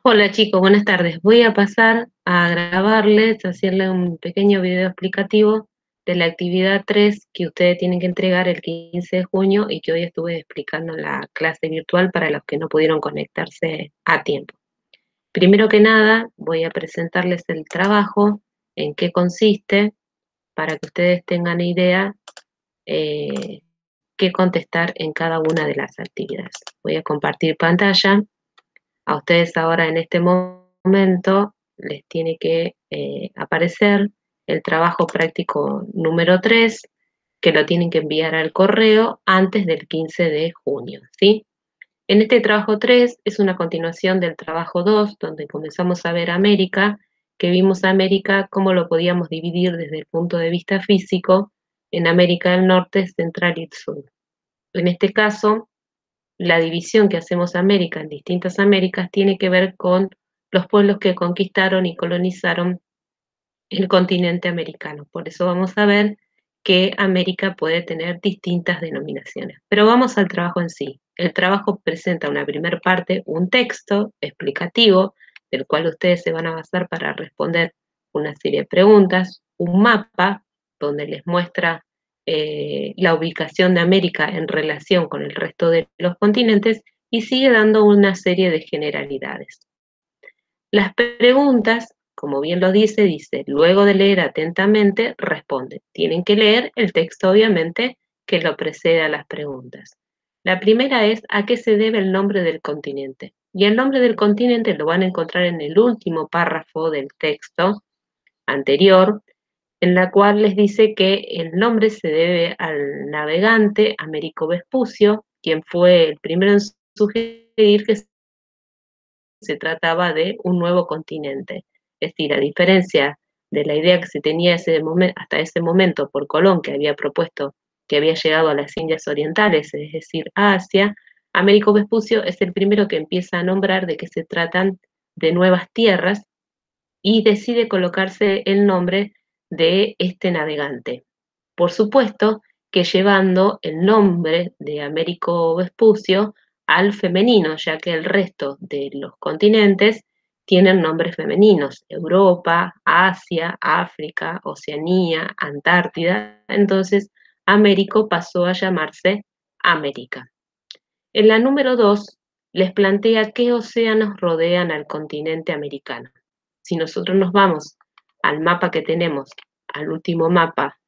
Hola chicos, buenas tardes. Voy a pasar a grabarles, a hacerle un pequeño video explicativo de la actividad 3 que ustedes tienen que entregar el 15 de junio y que hoy estuve explicando en la clase virtual para los que no pudieron conectarse a tiempo. Primero que nada, voy a presentarles el trabajo, en qué consiste, para que ustedes tengan idea qué contestar en cada una de las actividades. Voy a compartir pantalla. A ustedes ahora en este momento les tiene que aparecer el trabajo práctico número 3, que lo tienen que enviar al correo antes del 15 de junio, ¿sí? En este trabajo 3 es una continuación del trabajo 2, donde comenzamos a ver América, que vimos América cómo lo podíamos dividir desde el punto de vista físico en América del Norte, Central y Sur. En este caso, la división que hacemos América en distintas Américas tiene que ver con los pueblos que conquistaron y colonizaron el continente americano. Por eso vamos a ver que América puede tener distintas denominaciones. Pero vamos al trabajo en sí. El trabajo presenta una primera parte, un texto explicativo, del cual ustedes se van a basar para responder una serie de preguntas, un mapa donde les muestra la ubicación de América en relación con el resto de los continentes y sigue dando una serie de generalidades. Las preguntas, como bien lo dice, luego de leer atentamente, responde. Tienen que leer el texto, obviamente, que lo precede a las preguntas. La primera es, ¿a qué se debe el nombre del continente? Y el nombre del continente lo van a encontrar en el último párrafo del texto anterior, en la cual les dice que el nombre se debe al navegante Américo Vespucio, quien fue el primero en sugerir que se trataba de un nuevo continente. Es decir, a diferencia de la idea que se tenía hasta ese momento por Colón, que había propuesto que había llegado a las Indias Orientales, es decir, a Asia, Américo Vespucio es el primero que empieza a nombrar de que se tratan de nuevas tierras y decide colocarse el nombre de este navegante. Por supuesto que llevando el nombre de Américo Vespucio al femenino, ya que el resto de los continentes tienen nombres femeninos: Europa, Asia, África, Oceanía, Antártida. Entonces, Américo pasó a llamarse América. En la número 2 les plantea qué océanos rodean al continente americano. Si nosotros nos vamos al mapa que tenemos, al último mapa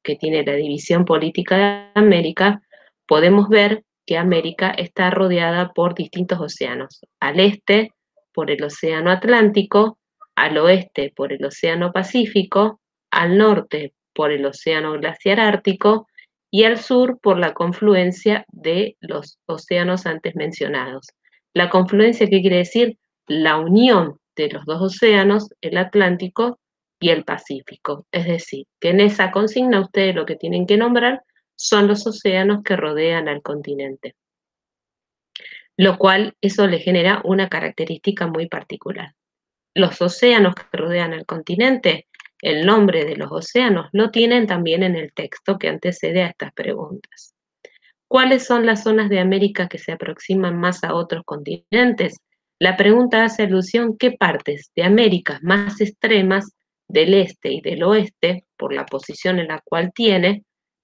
que tiene la división política de América, podemos ver que América está rodeada por distintos océanos. Al este, por el Océano Atlántico, al oeste, por el Océano Pacífico, al norte, por el Océano Glaciar Ártico, y al sur, por la confluencia de los océanos antes mencionados. La confluencia, ¿qué quiere decir? La unión de los dos océanos, el Atlántico y el Pacífico. Es decir, que en esa consigna ustedes lo que tienen que nombrar son los océanos que rodean al continente, lo cual eso le genera una característica muy particular. Los océanos que rodean al continente, el nombre de los océanos lo tienen también en el texto que antecede a estas preguntas. ¿Cuáles son las zonas de América que se aproximan más a otros continentes? La pregunta hace alusión qué partes de América más extremas del este y del oeste, por la posición en la cual tiene,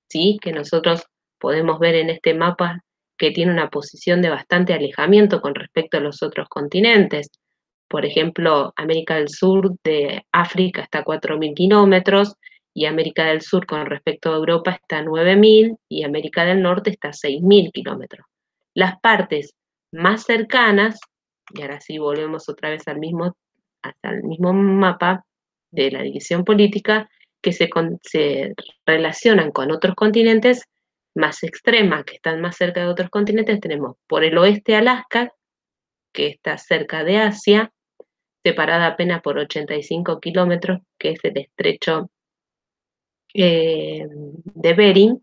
¿sí? Que nosotros podemos ver en este mapa que tiene una posición de bastante alejamiento con respecto a los otros continentes. Por ejemplo, América del Sur de África está a 4.000 kilómetros, y América del Sur con respecto a Europa está a 9.000 y América del Norte está a 6.000 kilómetros. Las partes más cercanas, y ahora sí volvemos otra vez hasta el mismo mapa de la división política, que se relacionan con otros continentes más extremas, que están más cerca de otros continentes, tenemos por el oeste Alaska, que está cerca de Asia, separada apenas por 85 kilómetros, que es el estrecho de Bering,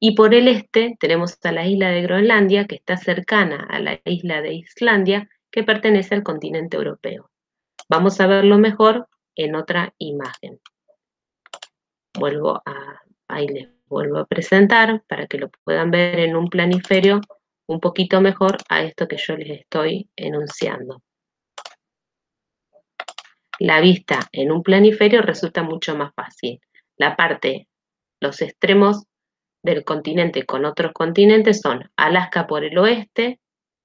y por el este tenemos a la isla de Groenlandia, que está cercana a la isla de Islandia, que pertenece al continente europeo. Vamos a verlo mejor en otra imagen. Ahí les vuelvo a presentar para que lo puedan ver en un planiferio un poquito mejor a esto que yo les estoy enunciando. La vista en un planiferio resulta mucho más fácil. La parte, los extremos del continente con otros continentes son Alaska por el oeste,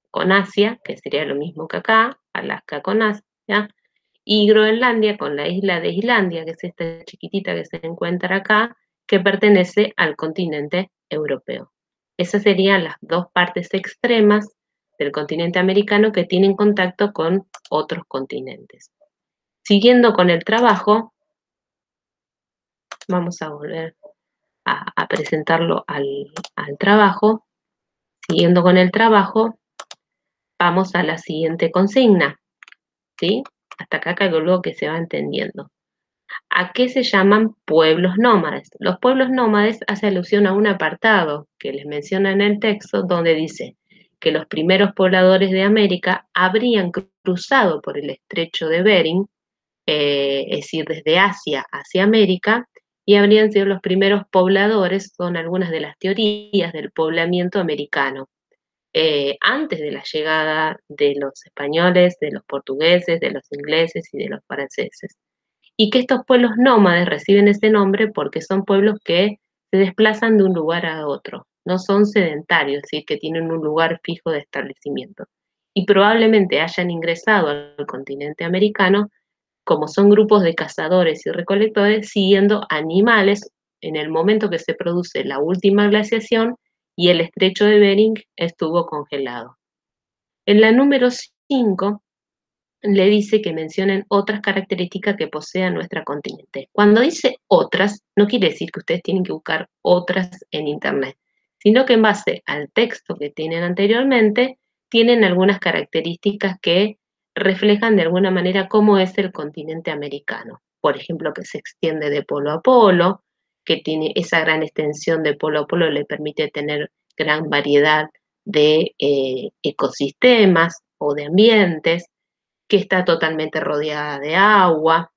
con Asia, que sería lo mismo que acá, Alaska con Asia, y Groenlandia con la isla de Islandia, que es esta chiquitita que se encuentra acá, que pertenece al continente europeo. Esas serían las dos partes extremas del continente americano que tienen contacto con otros continentes. Siguiendo con el trabajo, vamos a volver a presentarlo al trabajo. Siguiendo con el trabajo, vamos a la siguiente consigna, ¿sí? Hasta acá calculo que se va entendiendo. ¿A qué se llaman pueblos nómades? Los pueblos nómades hace alusión a un apartado que les menciona en el texto donde dice que los primeros pobladores de América habrían cruzado por el estrecho de Bering, es decir, desde Asia hacia América, y habrían sido los primeros pobladores, son algunas de las teorías del poblamiento americano. Antes de la llegada de los españoles, de los portugueses, de los ingleses y de los franceses. Y que estos pueblos nómades reciben ese nombre porque son pueblos que se desplazan de un lugar a otro, no son sedentarios, es decir, que tienen un lugar fijo de establecimiento. Y probablemente hayan ingresado al continente americano como son grupos de cazadores y recolectores siguiendo animales en el momento que se produce la última glaciación y el estrecho de Bering estuvo congelado. En la número 5 le dice que mencionen otras características que posea nuestro continente. Cuando dice otras, no quiere decir que ustedes tienen que buscar otras en Internet, sino que en base al texto que tienen anteriormente, tienen algunas características que reflejan de alguna manera cómo es el continente americano. Por ejemplo, que se extiende de polo a polo, que tiene esa gran extensión de polo a polo, le permite tener gran variedad de ecosistemas o de ambientes, que está totalmente rodeada de agua,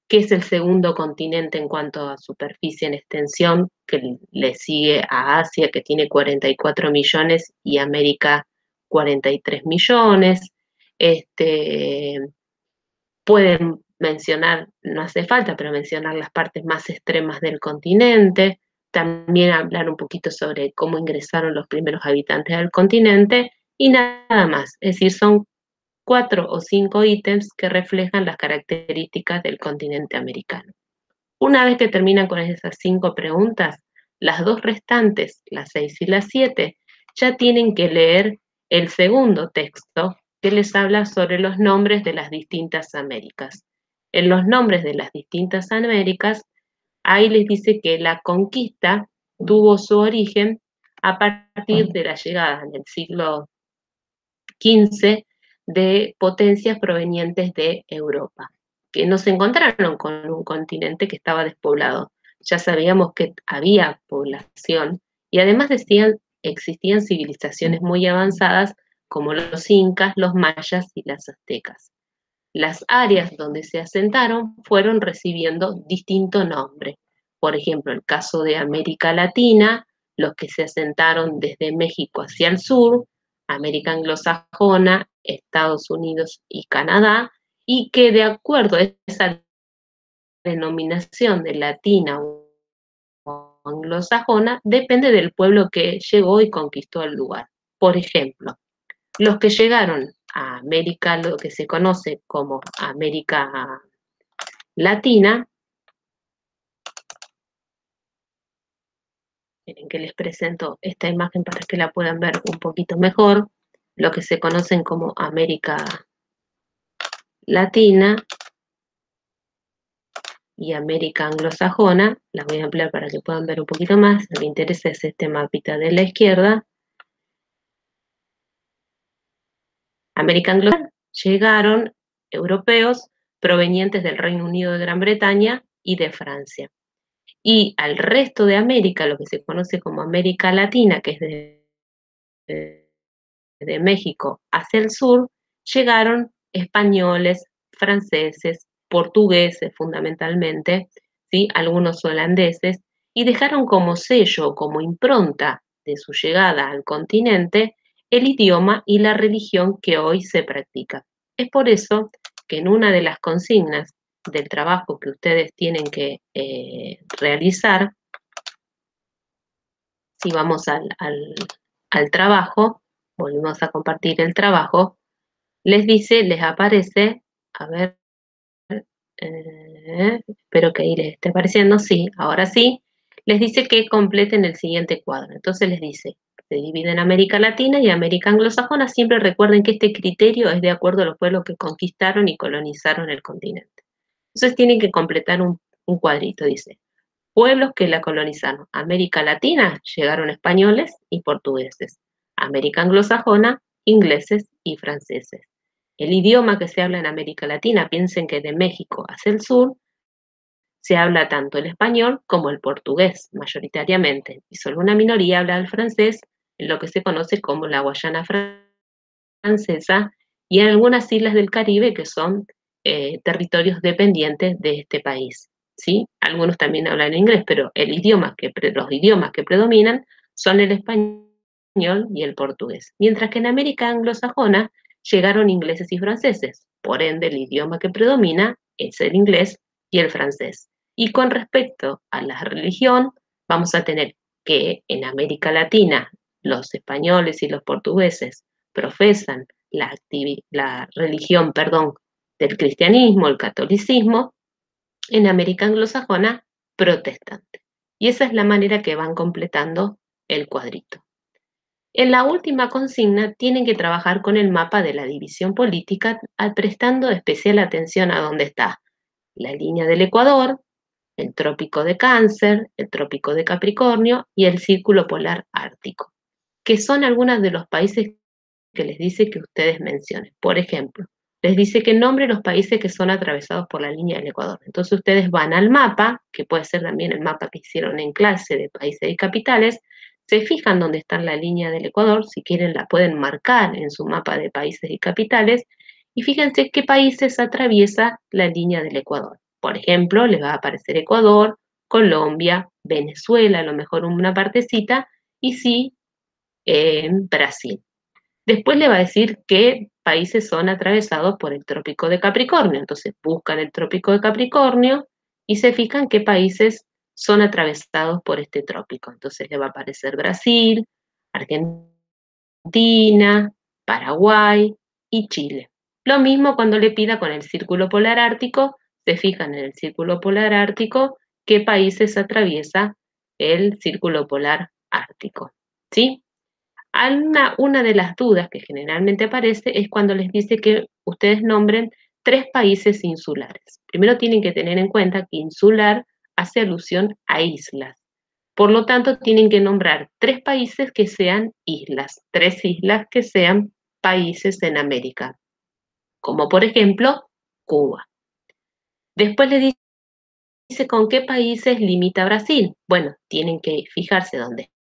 que es el segundo continente en cuanto a superficie en extensión, que le sigue a Asia, que tiene 44 millones, y América 43 millones. Pueden mencionar, no hace falta, pero mencionar las partes más extremas del continente, también hablar un poquito sobre cómo ingresaron los primeros habitantes del continente y nada más. Es decir, son 4 o 5 ítems que reflejan las características del continente americano. Una vez que terminan con esas 5 preguntas, las dos restantes, las 6 y las 7, ya tienen que leer el segundo texto que les habla sobre los nombres de las distintas Américas. En los nombres de las distintas Américas, ahí les dice que la conquista tuvo su origen a partir de la llegada en el siglo XV de potencias provenientes de Europa, que no se encontraron con un continente que estaba despoblado. Ya sabíamos que había población y además existían civilizaciones muy avanzadas como los incas, los mayas y las aztecas. Las áreas donde se asentaron fueron recibiendo distinto nombre. Por ejemplo, el caso de América Latina, los que se asentaron desde México hacia el sur, América anglosajona, Estados Unidos y Canadá, y que de acuerdo a esa denominación de latina o anglosajona, depende del pueblo que llegó y conquistó el lugar. Por ejemplo, los que llegaron a América, lo que se conoce como América Latina, miren que les presento esta imagen para que la puedan ver un poquito mejor, lo que se conocen como América Latina y América Anglosajona, las voy a ampliar para que puedan ver un poquito más, lo que interesa es este mapita de la izquierda. América Anglosajona, llegaron europeos provenientes del Reino Unido de Gran Bretaña y de Francia. Y al resto de América, lo que se conoce como América Latina, que es de México hacia el sur, llegaron españoles, franceses, portugueses fundamentalmente, ¿sí? Algunos holandeses, y dejaron como sello, como impronta de su llegada al continente, el idioma y la religión que hoy se practica. Es por eso que en una de las consignas del trabajo que ustedes tienen que realizar, si vamos al trabajo, volvemos a compartir el trabajo, les dice, les aparece, a ver, espero que ahí les esté apareciendo, sí, ahora sí, les dice que completen el siguiente cuadro. Entonces les dice, se divide en América Latina y América Anglosajona. Siempre recuerden que este criterio es de acuerdo a los pueblos que conquistaron y colonizaron el continente. Entonces tienen que completar un cuadrito, dice. Pueblos que la colonizaron. América Latina llegaron españoles y portugueses. América anglosajona, ingleses y franceses. El idioma que se habla en América Latina, piensen que de México hacia el sur, se habla tanto el español como el portugués, mayoritariamente, y solo una minoría habla el francés en lo que se conoce como la Guayana francesa y en algunas islas del Caribe que son territorios dependientes de este país. ¿Sí? Algunos también hablan inglés, pero los idiomas que predominan son el español y el portugués. Mientras que en América anglosajona llegaron ingleses y franceses, por ende el idioma que predomina es el inglés y el francés. Y con respecto a la religión, vamos a tener que en América Latina los españoles y los portugueses profesan la religión, del cristianismo, el catolicismo, en América anglosajona, protestante. Y esa es la manera que van completando el cuadrito. En la última consigna tienen que trabajar con el mapa de la división política, prestando especial atención a dónde está la línea del Ecuador, el trópico de Cáncer, el trópico de Capricornio y el círculo polar ártico, que son algunos de los países que les dice que ustedes mencionen. Por ejemplo, les dice que nombre los países que son atravesados por la línea del Ecuador. Entonces ustedes van al mapa, que puede ser también el mapa que hicieron en clase de países y capitales, se fijan dónde está la línea del Ecuador, si quieren la pueden marcar en su mapa de países y capitales, y fíjense qué países atraviesa la línea del Ecuador. Por ejemplo, les va a aparecer Ecuador, Colombia, Venezuela, a lo mejor una partecita, y sí, Brasil. Después le va a decir qué países son atravesados por el trópico de Capricornio. Entonces buscan el trópico de Capricornio y se fijan qué países son atravesados por este trópico. Entonces le va a aparecer Brasil, Argentina, Paraguay y Chile. Lo mismo cuando le pida con el círculo polar ártico, se fijan en el círculo polar ártico qué países atraviesa el círculo polar ártico. ¿Sí? Una de las dudas que generalmente aparece es cuando les dice que ustedes nombren 3 países insulares. Primero tienen que tener en cuenta que insular hace alusión a islas. Por lo tanto, tienen que nombrar 3 países que sean islas, 3 islas que sean países en América, como por ejemplo Cuba. Después le dice con qué países limita Brasil. Bueno, tienen que fijarse dónde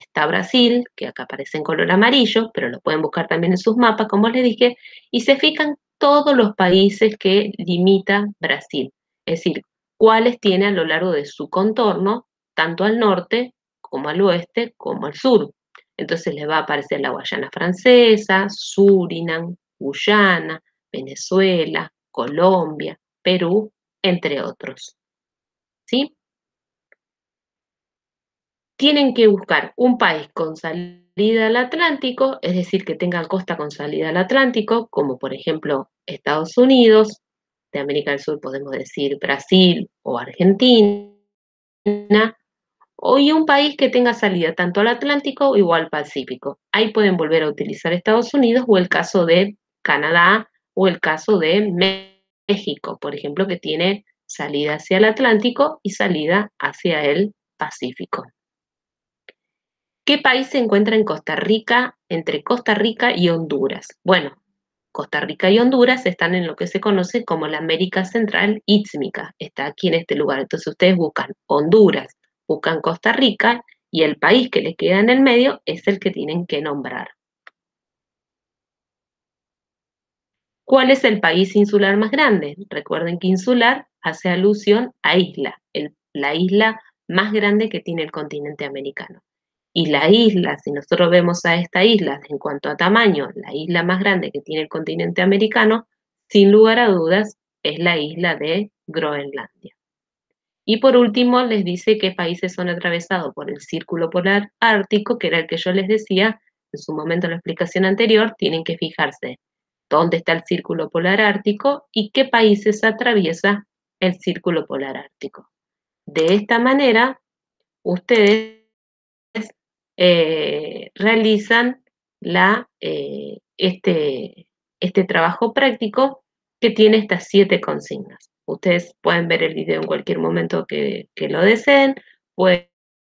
está Brasil, que acá aparece en color amarillo, pero lo pueden buscar también en sus mapas, como les dije, y se fijan todos los países que limita Brasil, es decir, cuáles tiene a lo largo de su contorno, tanto al norte como al oeste como al sur. Entonces les va a aparecer la Guayana Francesa, Surinam, Guyana, Venezuela, Colombia, Perú, entre otros. ¿Sí? Tienen que buscar un país con salida al Atlántico, es decir, que tenga costa con salida al Atlántico, como por ejemplo Estados Unidos, de América del Sur podemos decir Brasil o Argentina, y un país que tenga salida tanto al Atlántico o al Pacífico. Ahí pueden volver a utilizar Estados Unidos o el caso de Canadá o el caso de México, por ejemplo, que tiene salida hacia el Atlántico y salida hacia el Pacífico. ¿Qué país se encuentra en Costa Rica, entre Costa Rica y Honduras? Bueno, Costa Rica y Honduras están en lo que se conoce como la América Central Ístmica, está aquí en este lugar. Entonces ustedes buscan Honduras, buscan Costa Rica y el país que les queda en el medio es el que tienen que nombrar. ¿Cuál es el país insular más grande? Recuerden que insular hace alusión a isla, la isla más grande que tiene el continente americano. Y la isla, si nosotros vemos a esta isla en cuanto a tamaño, la isla más grande que tiene el continente americano, sin lugar a dudas, es la isla de Groenlandia. Y por último, les dice qué países son atravesados por el círculo polar ártico, que era el que yo les decía en su momento en la explicación anterior. Tienen que fijarse dónde está el círculo polar ártico y qué países atraviesa el círculo polar ártico. De esta manera, ustedes realizan este trabajo práctico que tiene estas 7 consignas. Ustedes pueden ver el video en cualquier momento que lo deseen, pueden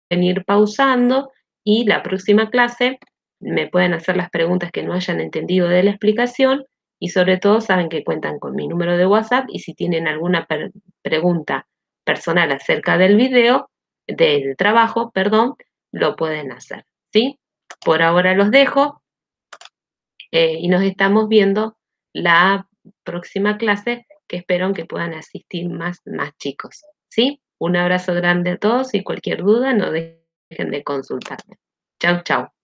ir pausando y la próxima clase me pueden hacer las preguntas que no hayan entendido de la explicación y sobre todo saben que cuentan con mi número de WhatsApp y si tienen alguna pregunta personal acerca del video, del trabajo, perdón, lo pueden hacer, ¿sí? Por ahora los dejo y nos estamos viendo la próxima clase que espero que puedan asistir más chicos, ¿sí? Un abrazo grande a todos y cualquier duda no dejen de consultarme. Chau, chau.